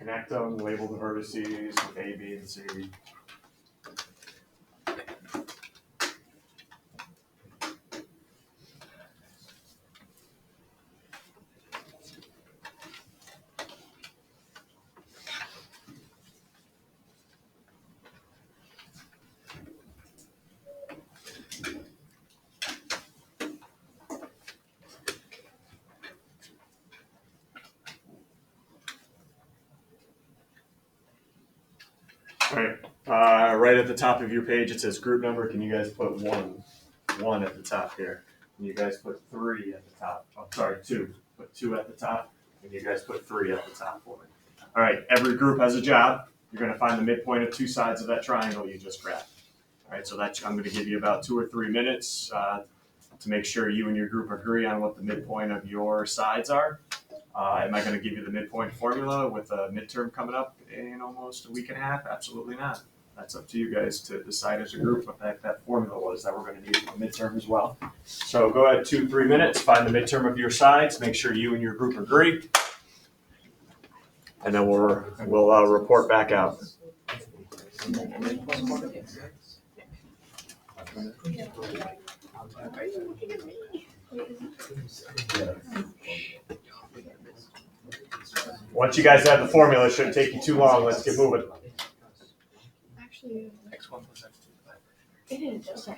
Connect them, label the vertices with A, B, and C. All right, right at the top of your page, it says group number. Can you guys put one at the top here? Can you guys put 3 at the top? Oh, sorry, 2. Put 2 at the top. And you guys put 3 at the top for me. All right, every group has a job. You're going to find the midpoint of 2 sides of that triangle you just grabbed. All right, so I'm going to give you about 2 or 3 minutes to make sure you and your group agree on what the midpoint of your sides are. Am I going to give you the midpoint formula with a midterm coming up in almost a week and a half? Absolutely not. That's up to you guys to decide as a group what that formula was that we're going to need for the midterm as well. So go ahead, 2-3 minutes, find the midterm of your sides, make sure you and your group agree, and then we'll report back out. Are you looking at me? Once you guys have the formula, it shouldn't take you too long. Let's get moving. Actually, Next one was it is. Okay.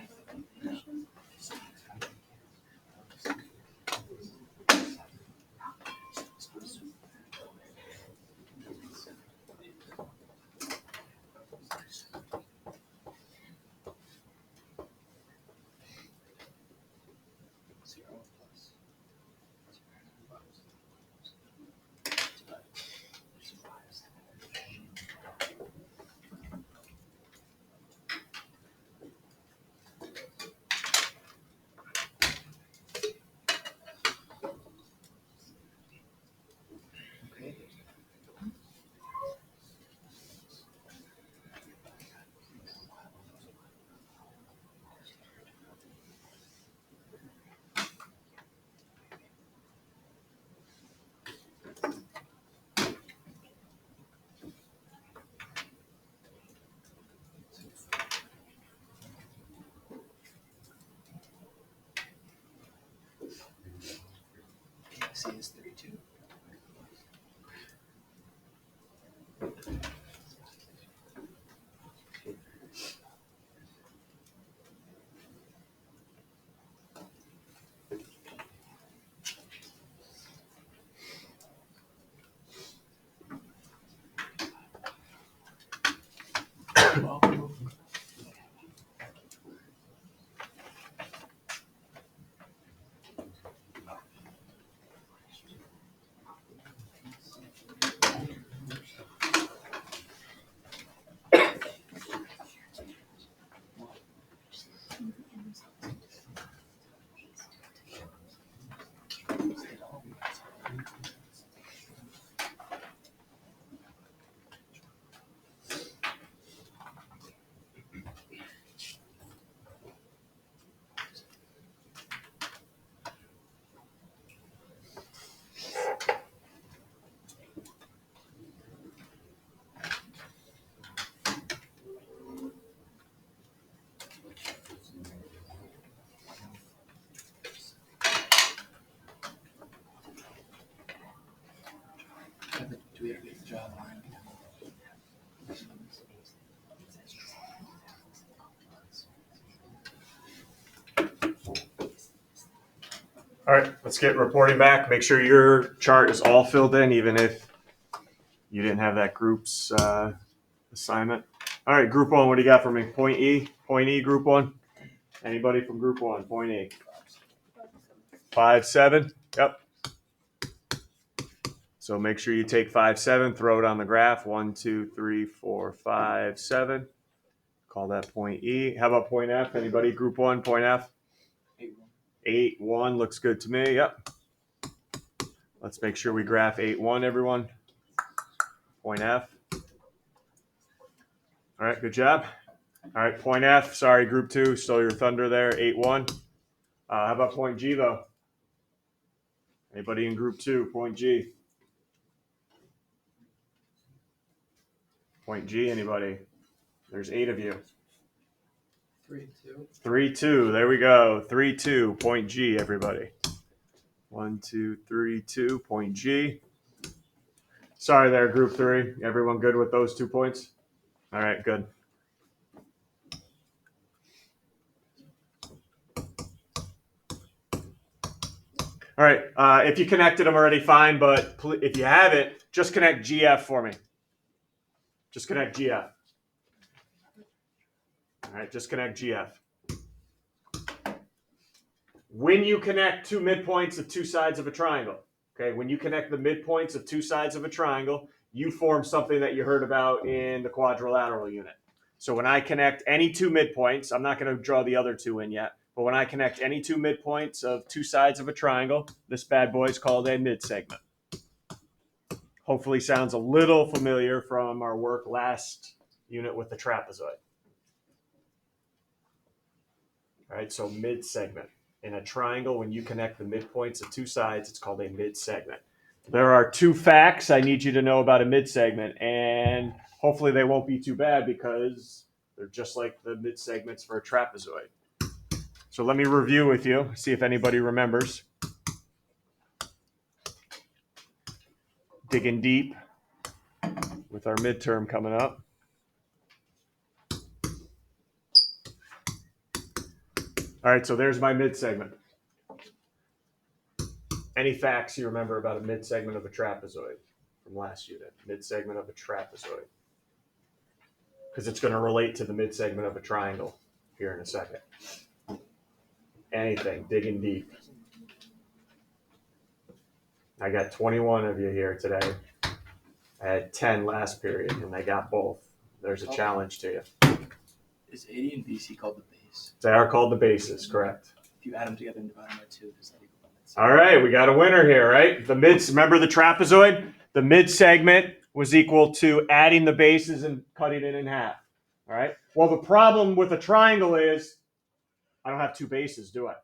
C is 32. Do we ever get the job line? All right, let's get reporting back. Make sure your chart is all filled in, even if you didn't have that group's assignment. All right, group 1, what do you got for me? Point E, group 1. Anybody from group 1? Point E. 5-7. Yep. So make sure you take 5-7, throw it on the graph. 1, 2, 3, 4, 5, 7. Call that point E. How about point F? Anybody? Group 1, point F? 8-1 looks good to me. Yep. Let's make sure we graph 8-1, everyone. Point F. All right, good job. All right, point F. Sorry, group 2, stole your thunder there. 8-1. How about point G, though? Anybody in group 2? Point G. Point G, anybody? There's 8 of you. 3, 2. 3, 2. There we go. 3, 2. Point G, everybody. 1, 2, 3, 2. Point G. Sorry there, group 3. Everyone good with those 2 points? All right, good. All right. If you connected them already, fine. But if you haven't, just connect GF for me. Just connect GF. All right, just connect GF. When you connect 2 midpoints of 2 sides of a triangle, okay, when you connect the midpoints of 2 sides of a triangle, you form something that you heard about in the quadrilateral unit. So when I connect any 2 midpoints, I'm not going to draw the other 2 in yet, but when I connect any 2 midpoints of 2 sides of a triangle, this bad boy is called a midsegment. Hopefully sounds a little familiar from our work last unit with the trapezoid. All right, so midsegment. In a triangle, when you connect the midpoints of 2 sides, it's called a midsegment. There are 2 facts I need you to know about a midsegment, and hopefully they won't be too bad because they're just like the midsegments for a trapezoid. So let me review with you, see if anybody remembers. Digging deep with our midterm coming up. All right, so there's my midsegment. Any facts you remember about a midsegment of a trapezoid from last unit? Midsegment of a trapezoid. Because it's going to relate to the midsegment of a triangle here in a second. Anything, digging deep. I got 21 of you here today. I had 10 last period, and I got both. There's a challenge to you. Is 80 and BC called the base? They are called the bases, correct. If you add them together and divide them by 2, does that equal midsegment? All right, we got a winner here, right? Remember the trapezoid? The midsegment was equal to adding the bases and cutting it in half. All right. Well, the problem with a triangle is I don't have 2 bases, do I?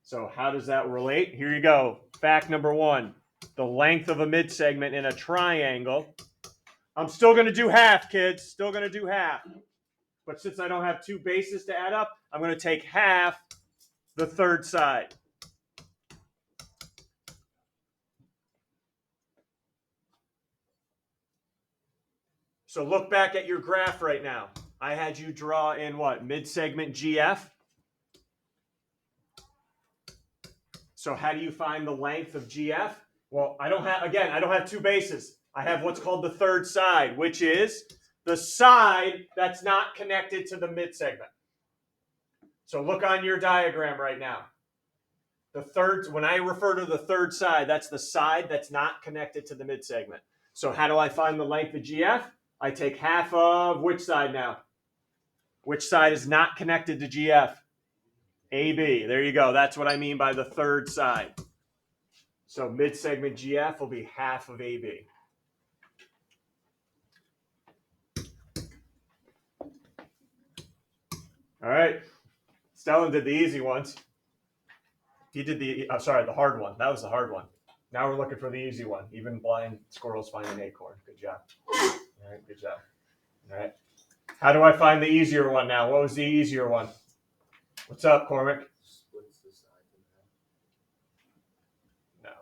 So how does that relate? Here you go. Fact number 1. The length of a midsegment in a triangle. I'm still going to do half, kids. Still going to do half. But since I don't have 2 bases to add up, I'm going to take half the third side. So look back at your graph right now. I had you draw in what? Midsegment GF. So how do you find the length of GF? Well, I don't have 2 bases. I have what's called the third side, which is the side that's not connected to the midsegment. So look on your diagram right now. When I refer to the third side, that's the side that's not connected to the midsegment. So how do I find the length of GF? I take half of which side now? Which side is not connected to GF? AB. There you go. That's what I mean by the third side. So midsegment GF will be half of AB. All right. Stellan did the easy ones. He did the hard one. That was the hard one. Now we're looking for the easy one. Even blind squirrels find an acorn. Good job. All right, good job. All right. How do I find the easier one now? What was the easier one? What's up, Cormac? Splits the sides in half.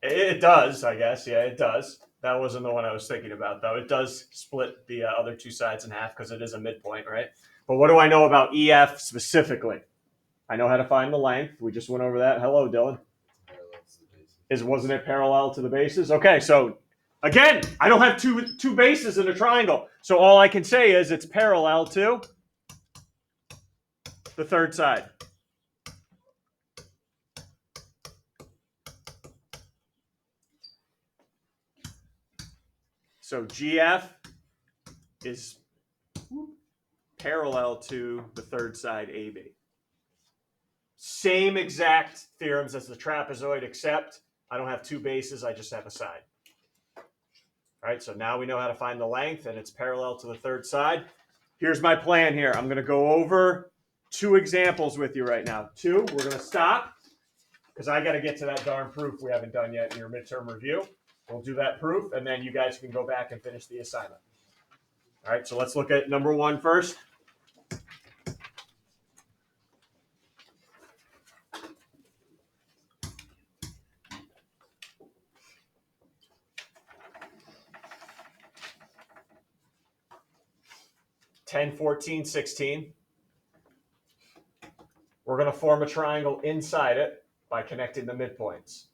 No. It does, I guess. Yeah, it does. That wasn't the one I was thinking about, though. It does split the other 2 sides in half because it is a midpoint, right? But what do I know about EF specifically? I know how to find the length. We just went over that. Hello, Dylan. Parallel to the bases. Wasn't it parallel to the bases? Okay, so again, I don't have two bases in a triangle. So all I can say is it's parallel to the third side. So GF is parallel to the third side AB. Same exact theorems as the trapezoid, except I don't have 2 bases, I just have a side. All right, so now we know how to find the length, and it's parallel to the third side. Here's my plan here. I'm going to go over 2 examples with you right now. 2, we're going to stop, because I got to get to that darn proof we haven't done yet in your midterm review. We'll do that proof, and then you guys can go back and finish the assignment. All right, so let's look at number 1 first. (10, 14, 16). We're going to form a triangle inside it by connecting the midpoints.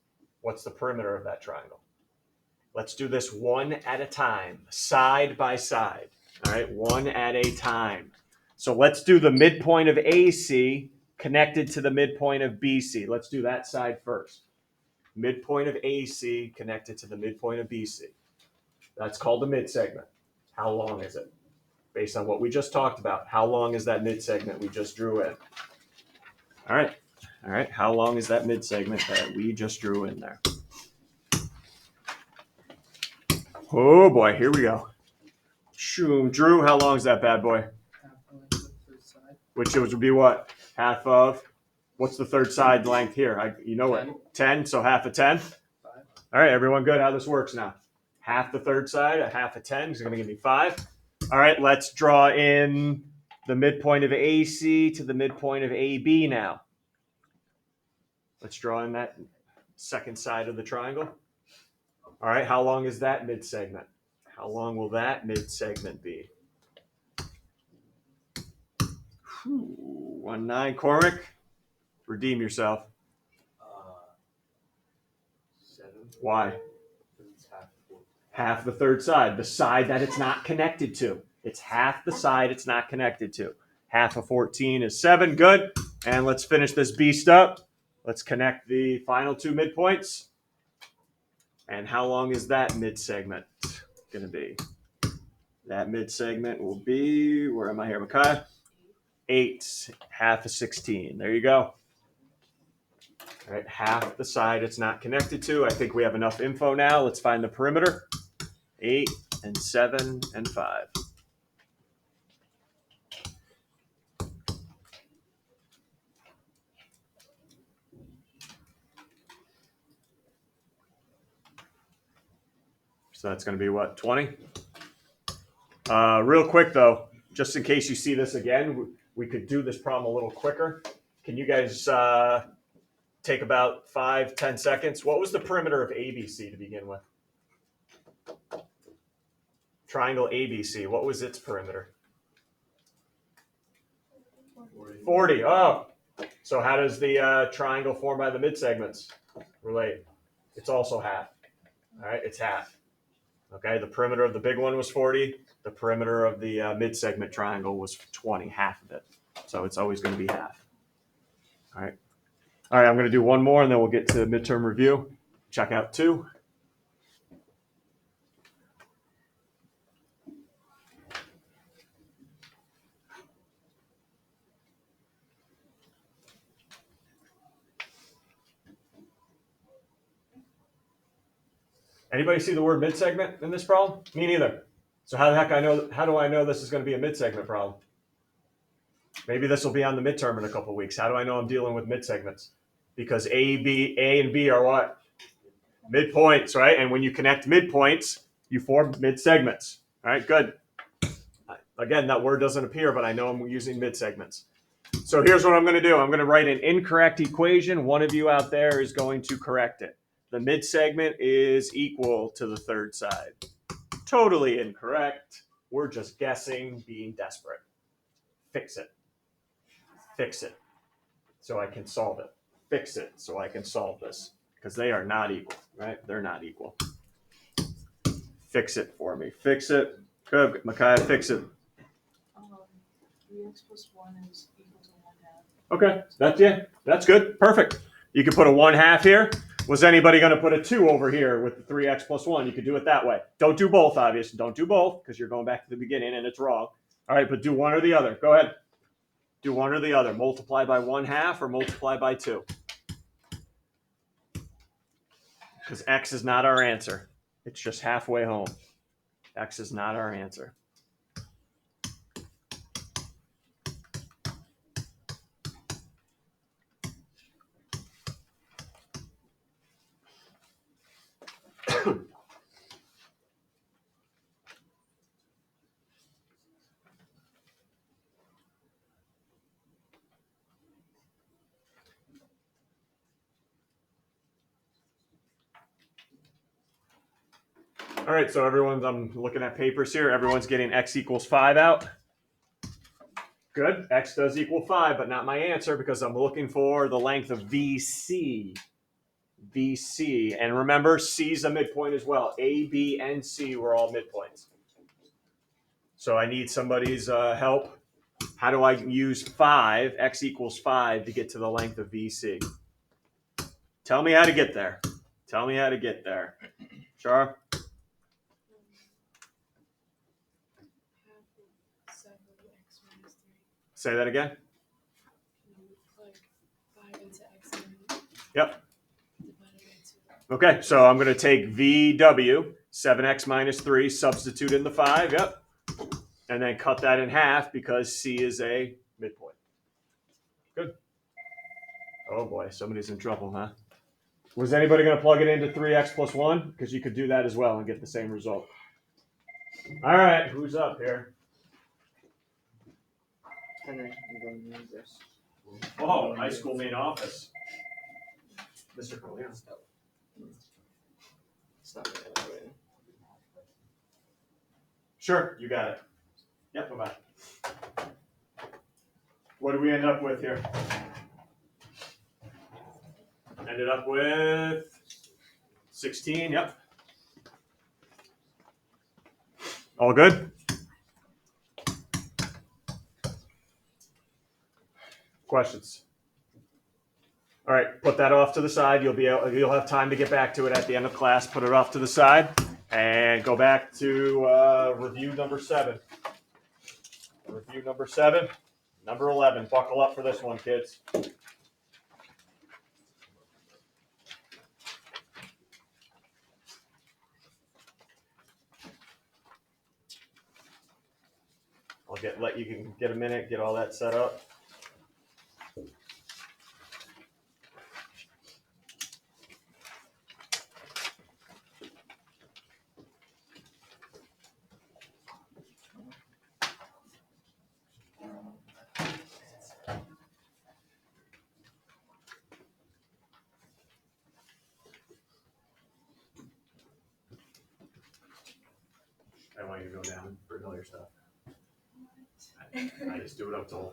What's the perimeter of that triangle? Let's do this one at a time, side by side. All right, one at a time. So let's do the midpoint of AC connected to the midpoint of BC. Let's do that side first. Midpoint of AC connected to the midpoint of BC. That's called the midsegment. How long is it? Based on what we just talked about, how long is that midsegment we just drew in? All right. How long is that midsegment that we just drew in there? Oh boy, here we go. Shoom, Drew, how long is that bad boy? Half the length of the third side. Which would be what? Half of? What's the third side length here? You know what? 10, so half of 10? 5. All right, everyone good how this works now? Half the third side, a half of 10 is going to give me 5. All right, let's draw in the midpoint of AC to the midpoint of AB now. Let's draw in that second side of the triangle. All right, how long is that midsegment? How long will that midsegment be? 1-9, Cormac, redeem yourself. 7. Why? It's half 4. Half the third side, the side that it's not connected to. It's half the side it's not connected to. Half of 14 is 7, good. And let's finish this beast up. Let's connect the final 2 midpoints. And how long is that midsegment going to be? That midsegment will be, where am I here, Micaiah? 8, half of 16. There you go. All right, half the side it's not connected to. I think we have enough info now. Let's find the perimeter. 8 and 7 and 5. So that's going to be what, 20? Real quick though, just in case you see this again, we could do this problem a little quicker. Can you guys take about 5-10 seconds? What was the perimeter of ABC to begin with? Triangle ABC, what was its perimeter? 40. Oh, so how does the triangle formed by the midsegments relate? It's also half. All right, it's half. Okay, the perimeter of the big one was 40. The perimeter of the midsegment triangle was 20, half of it. So it's always going to be half. All right. All right, I'm going to do one more and then we'll get to midterm review. Check out 2. Anybody see the word midsegment in this problem? Me neither. So how do I know this is going to be a midsegment problem? Maybe this will be on the midterm in a couple of weeks. How do I know I'm dealing with midsegments? Because A and B are what? Midpoints, right? And when you connect midpoints, you form midsegments. All right, good. Again, that word doesn't appear, but I know I'm using midsegments. So here's what I'm going to do. I'm going to write an incorrect equation. One of you out there is going to correct it. The midsegment is equal to the third side. Totally incorrect. We're just guessing, being desperate. Fix it. Fix it so I can solve it. Fix it so I can solve this. Because they are not equal, right? They're not equal. Fix it for me. Fix it. Good, Micaiah, fix it. 3x plus 1 is equal to 1/2. Okay, that's good. Perfect. You could put a 1/2 here. Was anybody going to put a 2 over here with the 3x plus 1? You could do it that way. Don't do both, obviously. Don't do both because you're going back to the beginning and it's wrong. All right, but do one or the other. Go ahead. Do one or the other. Multiply by 1/2 or multiply by 2. Because x is not our answer. It's just halfway home. X is not our answer. All right, so I'm looking at papers here. Everyone's getting x equals 5 out. Good. X does equal 5, but not my answer because I'm looking for the length of VC. VC. And remember, C is a midpoint as well. A, B, and C were all midpoints. So I need somebody's help. How do I use 5, x equals 5, to get to the length of VC? Tell me how to get there. Tell me how to get there. Char? Half of 7x minus 3. Say that again. Plug 5 into x and Yep. divided by 2. Okay, so I'm going to take VW, 7x minus 3, substitute in the 5, yep. And then cut that in half because C is a midpoint. Good. Oh boy, somebody's in trouble, huh? Was anybody going to plug it into 3x plus 1? Because you could do that as well and get the same result. All right, who's up here? Henry, I'm going to use this. Oh, high school main office. Mr. Corleone. It's not really that way. Sure, you got it. Yep, bye-bye. What do we end up with here? Ended up with 16, yep. All good? Questions? All right, put that off to the side. You'll have time to get back to it at the end of class. Put it off to the side and go back to review number 7. Review number 7, number 11. Buckle up for this one, kids. Let you get a minute, get all that set up. I want you to go down and bring all your stuff. I just do it up till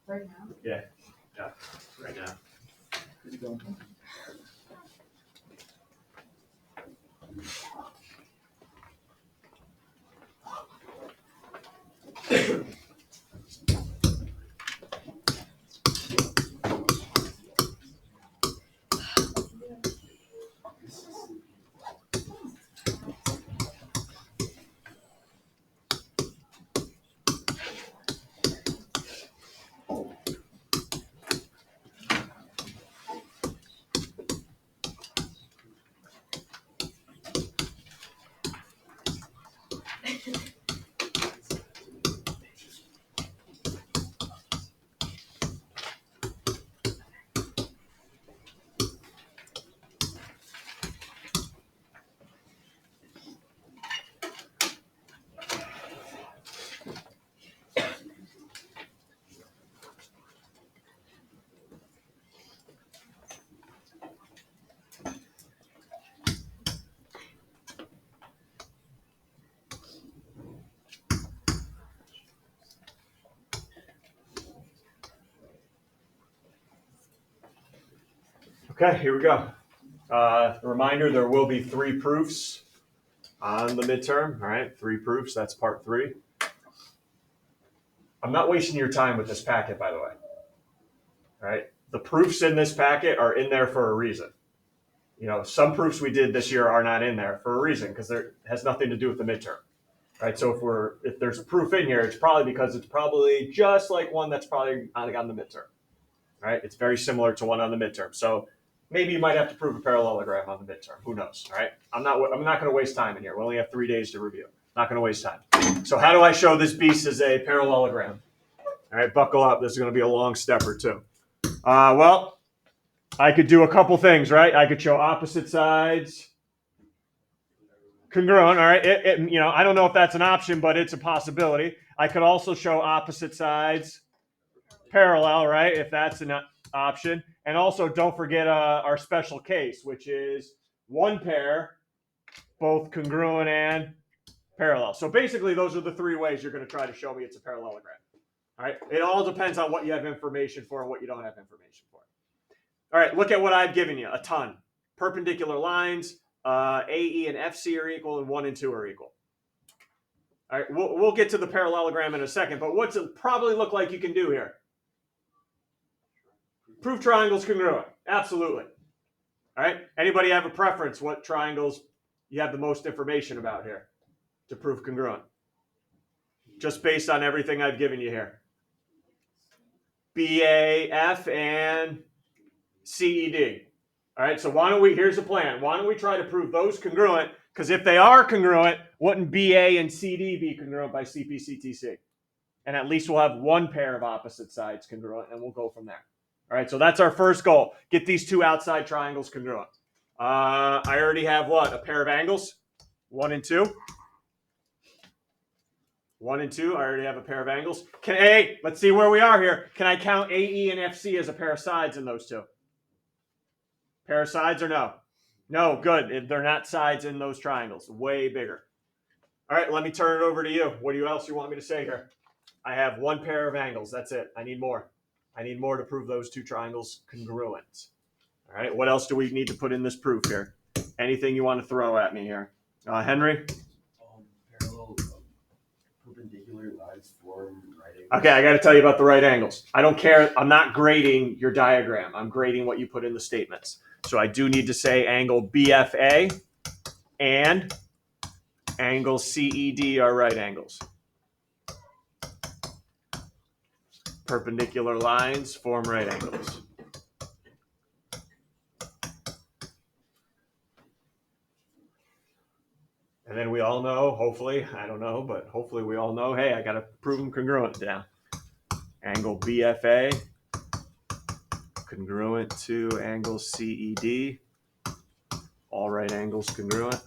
Right now? yeah, right now. Where's he going? Okay, here we go. Reminder, there will be 3 proofs on the midterm. All right, 3 proofs. That's part 3. I'm not wasting your time with this packet, by the way. All right, the proofs in this packet are in there for a reason. You know, some proofs we did this year are not in there for a reason because it has nothing to do with the midterm. Right, so if there's a proof in here, it's probably because it's probably just like one that's probably on the midterm. Right, it's very similar to one on the midterm. So maybe you might have to prove a parallelogram on the midterm. Who knows? All right, I'm not going to waste time in here. We only have 3 days to review. Not going to waste time. So how do I show this beast as a parallelogram? All right, buckle up. This is going to be a long step or two. Well, I could do a couple things, right? I could show opposite sides congruent. All right, I don't know if that's an option, but it's a possibility. I could also show opposite sides parallel, right? If that's an option. And also, don't forget our special case, which is one pair, both congruent and parallel. So basically, those are the three ways you're going to try to show me it's a parallelogram. All right. It all depends on what you have information for and what you don't have information for. All right. Look at what I've given you. A ton. Perpendicular lines. AE and FC are equal, and 1 and 2 are equal. All right. We'll get to the parallelogram in a second, but what's it probably look like you can do here? Prove triangles congruent. Absolutely. All right. Anybody have a preference what triangles you have the most information about here to prove congruent? Just based on everything I've given you here. BAF and CED. All right, so here's the plan. Why don't we try to prove those congruent? Because if they are congruent, wouldn't BA and CD be congruent by CPCTC? And at least we'll have one pair of opposite sides congruent, and we'll go from there. All right, so that's our first goal. Get these two outside triangles congruent. I already have what? A pair of angles? 1 and 2. 1 and 2, I already have a pair of angles. Let's see where we are here. Can I count AE and FC as a pair of sides in those two? Pair of sides or no? No, good. They're not sides in those triangles. Way bigger. All right, let me turn it over to you. What else you want me to say here? I have one pair of angles. That's it. I need more. I need more to prove those two triangles congruent. All right, what else do we need to put in this proof here? Anything you want to throw at me here? Henry? Parallel perpendicular lines form right angles. Okay, I got to tell you about the right angles. I don't care. I'm not grading your diagram. I'm grading what you put in the statements. So I do need to say angle BFA and angle CED are right angles. Perpendicular lines form right angles. And then we all know, hopefully, I don't know, but hopefully we all know, hey, I got to prove them congruent now. Angle BFA congruent to angle CED. All right angles congruent.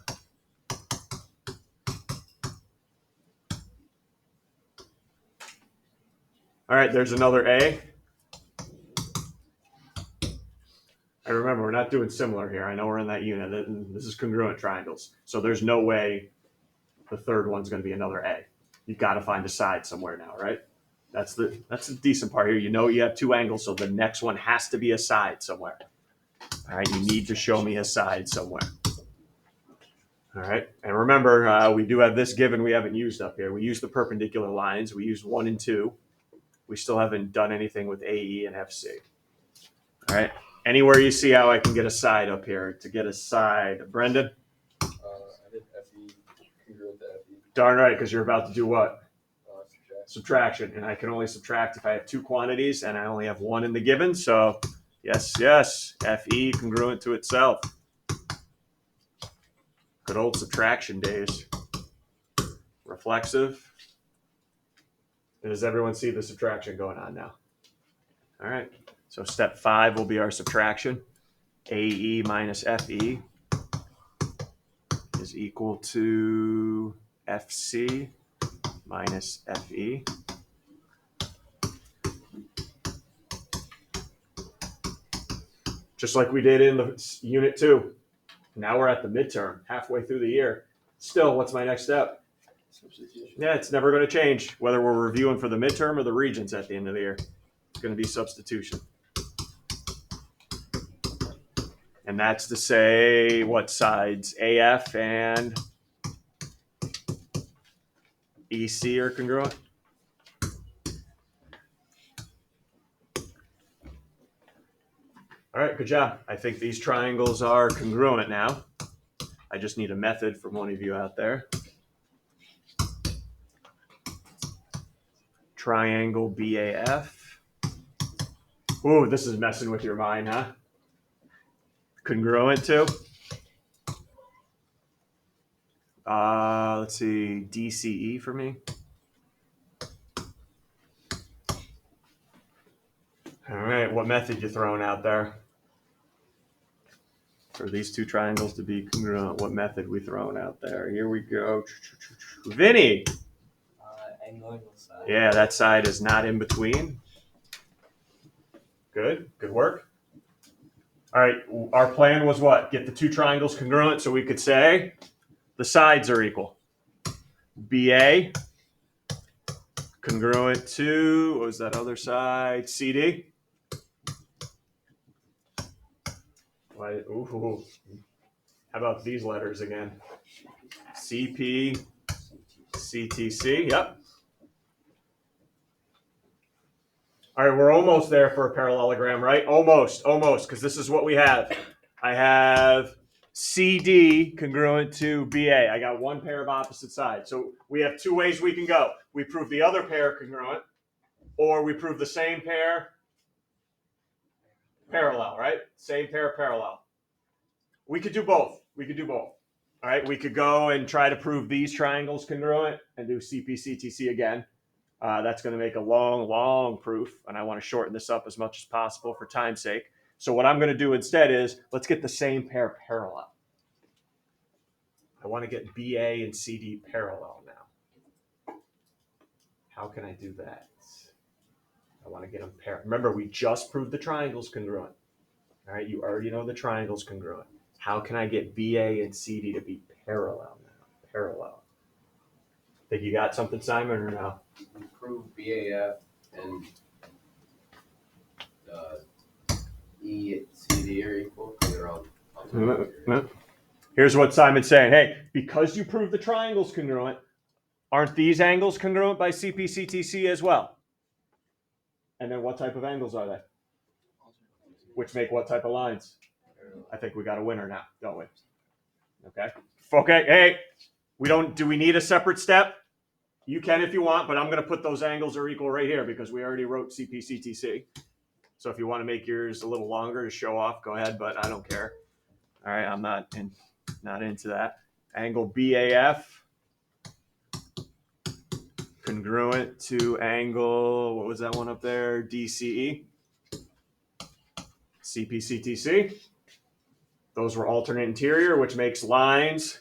All right, there's another A. I remember we're not doing similar here. I know we're in that unit. This is congruent triangles. So there's no way the third one's going to be another A. You've got to find a side somewhere now, right? That's the decent part here. You know you have two angles, so the next one has to be a side somewhere. All right, you need to show me a side somewhere. All right, and remember, we do have this given we haven't used up here. We used the perpendicular lines. We used 1 and 2. We still haven't done anything with AE and FC. All right, anywhere you see how I can get a side up here, to get a side. Brendan? I did FE congruent to FE. Darn right, because you're about to do what? Subtraction. Subtraction, and I can only subtract if I have two quantities, and I only have one in the given, so yes, FE congruent to itself. Good old subtraction days. Reflexive. Does everyone see the subtraction going on now? All right, so step 5 will be our subtraction. AE minus FE is equal to FC minus FE. Just like we did in the unit 2. Now we're at the midterm, halfway through the year. Still, what's my next step? Substitution. Yeah, it's never going to change, whether we're reviewing for the midterm or the Regents at the end of the year. It's going to be substitution. And that's to say what sides AF and EC are congruent. All right, good job. I think these triangles are congruent now. I just need a method from one of you out there. Triangle BAF. Ooh, this is messing with your mind, huh? Congruent to? Let's see, DCE for me. All right, what method you throwing out there? For these two triangles to be congruent, what method we throwing out there? Here we go. Vinny! Angle side. Yeah, that side is not in between. Good work. All All right, our plan was what? Get the two triangles congruent so we could say the sides are equal. BA congruent to, what was that other side? CD. Why, ooh, how about these letters again? CP, CTC, yep. All right, we're almost there for a parallelogram, right? Almost, because this is what we have. I have CD congruent to BA. I got one pair of opposite sides. So we have two ways we can go. We prove the other pair congruent, or we prove the same pair parallel, right? Same pair parallel. We could do both. All right, we could go and try to prove these triangles congruent and do CP-CTC again. That's going to make a long proof, and I want to shorten this up as much as possible for time's sake. So what I'm going to do instead is, let's get the same pair parallel. I want to get BA and CD parallel now. How can I do that? I want to get them parallel. Remember, we just proved the triangles congruent. All right, you already know the triangles congruent. How can I get BA and CD to be parallel now? Parallel. Think you got something, Simon, or no? Prove BAF and ECD are equal. They're all Here's what Simon's saying. Hey, because you proved the triangles congruent, aren't these angles congruent by CP-CTC as well? And then what type of angles are they? Which make what type of lines? I think we got a winner now, don't we? Okay. Hey, do we need a separate step? You can if you want, but I'm going to put those angles are equal right here because we already wrote CP-CTC. So if you want to make yours a little longer to show off, go ahead, but I don't care. All right, I'm not into that. Angle BAF congruent to angle, what was that one up there? DCE. CP-CTC. Those were alternate interior, which makes lines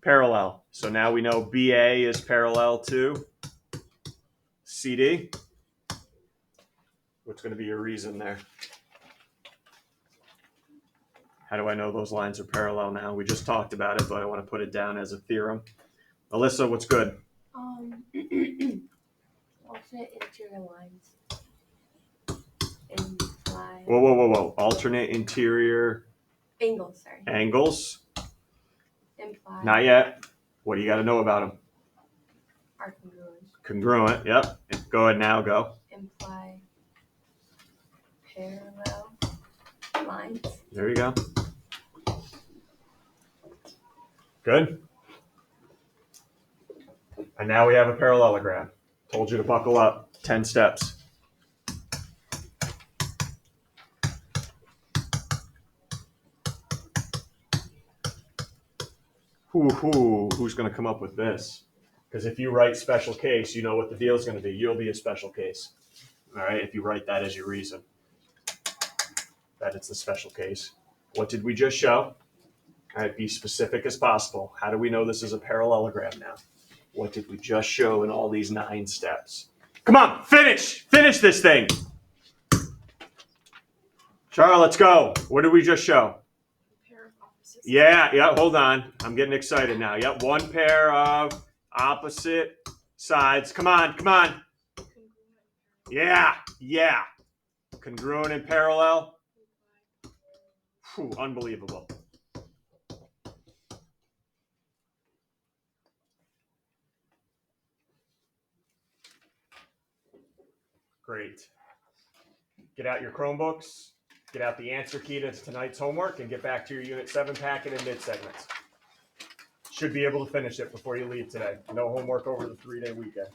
parallel. So now we know BA is parallel to CD. What's going to be your reason there? How do I know those lines are parallel now? We just talked about it, but I want to put it down as a theorem. Alyssa, what's good? Alternate interior lines imply. Whoa. Alternate interior Angles, angles. Imply. Not yet. What do you got to know about them? Are congruent. Congruent, yep. Go ahead now, go. Imply parallel lines. There you go. Good. And now we have a parallelogram. Told you to buckle up. 10 steps. Who's going to come up with this? Because if you write special case, you know what the deal is going to be. You'll be a special case. All right, if you write that as your reason. That it's the special case. What did we just show? All right, be specific as possible. How do we know this is a parallelogram now? What did we just show in all these 9 steps? Come on, finish this thing. Charles, let's go. What did we just show? Pair of opposites. Yeah, hold on. I'm getting excited now. Yep, one pair of opposite sides. Come on. Congruent. Yeah. Congruent and parallel. Unbelievable. Great. Get out your Chromebooks, get out the answer key to tonight's homework, and get back to your Unit 7 packet and mid-segments. Should be able to finish it before you leave today. No homework over the 3-day weekend.